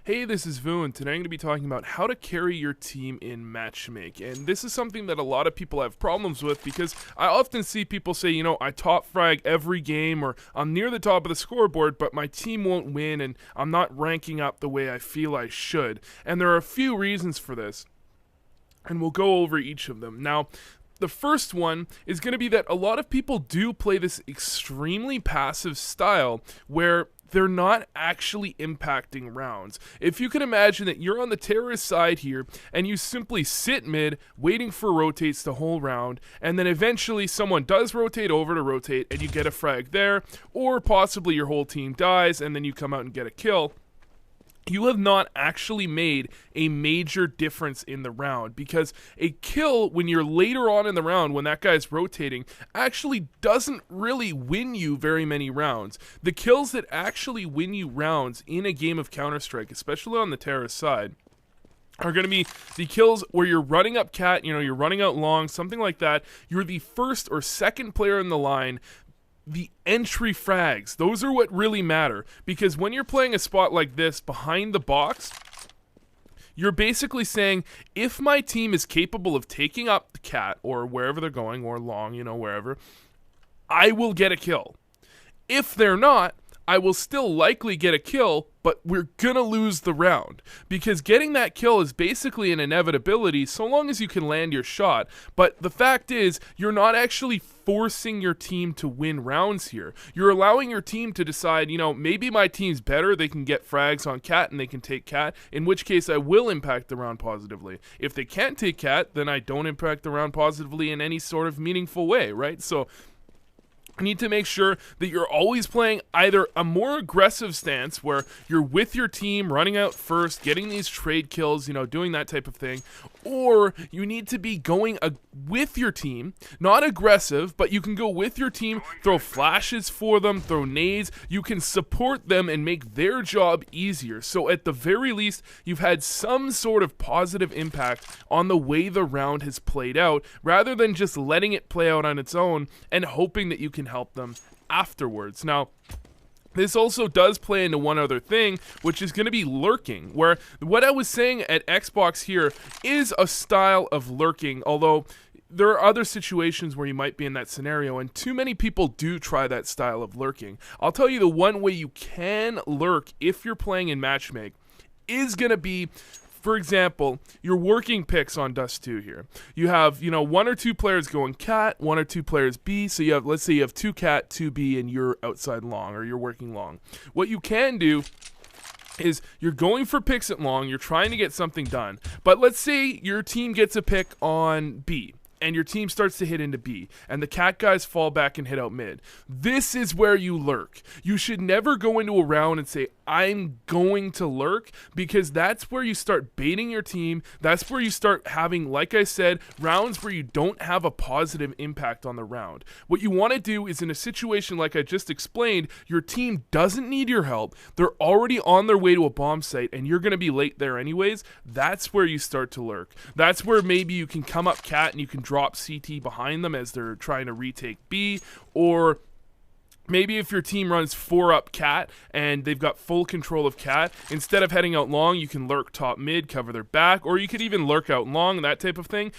Hey, this is Vu, and today I'm going to be talking about how to carry your team in matchmake. And this is something that a lot of people have problems with because I often see people say, I top frag every game or I'm near the top of the scoreboard, but my team won't win and I'm not ranking up the way I feel I should. And there are a few reasons for this, and we'll go over each of them. Now, the first one is going to be that a lot of people do play this extremely passive style where they're not actually impacting rounds. If you can imagine that you're on the terrorist side here and you simply sit mid waiting for rotates the whole round, and then eventually someone does rotate over to rotate and you get a frag there, or possibly your whole team dies and then you come out and get a kill, you have not actually made a major difference in the round, because a kill when you're later on in the round when that guy's rotating actually doesn't really win you very many rounds. The kills that actually win you rounds in a game of Counter-Strike, especially on the terrorist side, are going to be the kills where you're running up cat, you're running out long, something like that. You're the first or second player in the line. The entry frags, those are what really matter, because when you're playing a spot like this behind the box, you're basically saying, if my team is capable of taking up the cat or wherever they're going, or long, wherever, I will get a kill. If they're not, I will still likely get a kill, but we're gonna lose the round, because getting that kill is basically an inevitability so long as you can land your shot. But the fact is, you're not actually forcing your team to win rounds here. You're allowing your team to decide, maybe my team's better, they can get frags on cat and they can take cat, in which case I will impact the round positively. If they can't take cat, then I don't impact the round positively in any sort of meaningful way, right? So you need to make sure that you're always playing either a more aggressive stance where you're with your team, running out first, getting these trade kills, doing that type of thing, or you need to be going with your team, not aggressive, but you can go with your team, throw flashes for them, throw nades, you can support them and make their job easier. So at the very least, you've had some sort of positive impact on the way the round has played out, rather than just letting it play out on its own and hoping that you can help them afterwards. Now, this also does play into one other thing, which is going to be lurking, where what I was saying at Xbox here is a style of lurking, although there are other situations where you might be in that scenario, and too many people do try that style of lurking. I'll tell you the one way you can lurk if you're playing in matchmake is going to be, for example, you're working picks on Dust 2 here. You have, one or two players going cat, one or two players B. So you have, let's say you have 2 cat, 2 B, and you're outside long, or you're working long. What you can do is you're going for picks at long, you're trying to get something done. But let's say your team gets a pick on B, and your team starts to hit into B, and the cat guys fall back and hit out mid. This is where you lurk. You should never go into a round and say, I'm going to lurk, because that's where you start baiting your team. That's where you start having, like I said, rounds where you don't have a positive impact on the round. What you want to do is, in a situation like I just explained, your team doesn't need your help. They're already on their way to a bomb site, and you're going to be late there anyways. That's where you start to lurk. That's where maybe you can come up cat and you can drop CT behind them as they're trying to retake B, or maybe if your team runs 4 up cat and they've got full control of cat, instead of heading out long, you can lurk top mid, cover their back, or you could even lurk out long, that type of thing.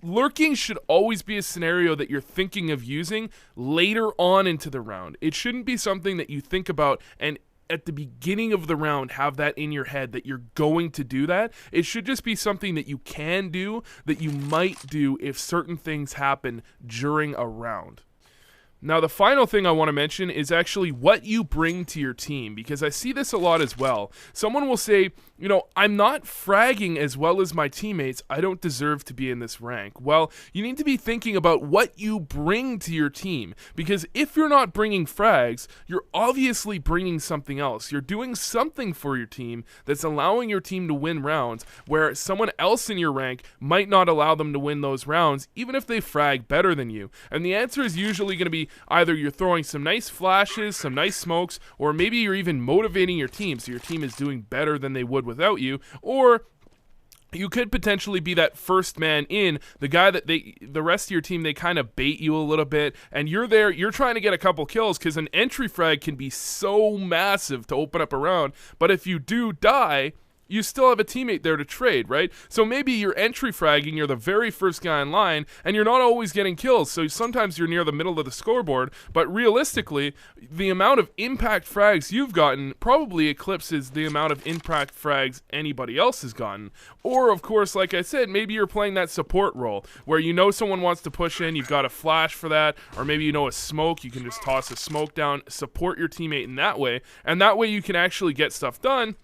Lurking should always be a scenario that you're thinking of using later on into the round. It shouldn't be something that you think about and at the beginning of the round have that in your head that you're going to do that. It should just be something that you can do, that you might do if certain things happen during a round. Now, the final thing I want to mention is actually what you bring to your team, because I see this a lot as well. Someone will say, I'm not fragging as well as my teammates. I don't deserve to be in this rank. Well, you need to be thinking about what you bring to your team, because if you're not bringing frags, you're obviously bringing something else. You're doing something for your team that's allowing your team to win rounds, where someone else in your rank might not allow them to win those rounds, even if they frag better than you. And the answer is usually going to be either you're throwing some nice flashes, some nice smokes, or maybe you're even motivating your team so your team is doing better than they would without you, or you could potentially be that first man in, the guy that the rest of your team, they kind of bait you a little bit, and you're there, you're trying to get a couple kills, because an entry frag can be so massive to open up a round, but if you do die, you still have a teammate there to trade, right? So maybe you're entry fragging, you're the very first guy in line, and you're not always getting kills. So sometimes you're near the middle of the scoreboard, but realistically, the amount of impact frags you've gotten probably eclipses the amount of impact frags anybody else has gotten. Or, of course, like I said, maybe you're playing that support role where you know someone wants to push in, you've got a flash for that, or maybe you know a smoke, you can just toss a smoke down, support your teammate in that way, and that way you can actually get stuff done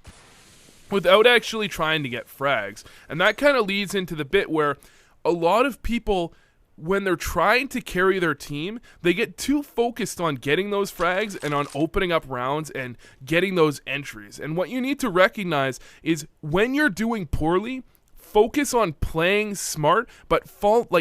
without actually trying to get frags. And that kind of leads into the bit where a lot of people, when they're trying to carry their team, they get too focused on getting those frags and on opening up rounds and getting those entries. And what you need to recognize is when you're doing poorly, focus on playing smart, but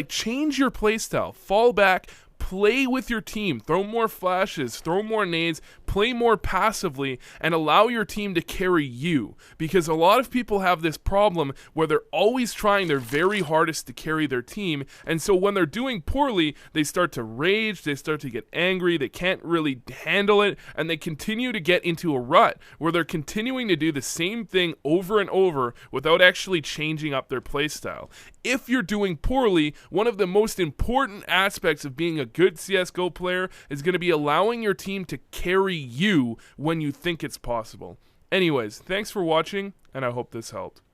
change your playstyle. Fall back, play with your team, throw more flashes, throw more nades, play more passively, and allow your team to carry you. Because a lot of people have this problem where they're always trying their very hardest to carry their team, and so when they're doing poorly, they start to rage, they start to get angry, they can't really handle it, and they continue to get into a rut where they're continuing to do the same thing over and over without actually changing up their playstyle. If you're doing poorly, one of the most important aspects of being a good CSGO player is going to be allowing your team to carry you when you think it's possible. Anyways, thanks for watching, and I hope this helped.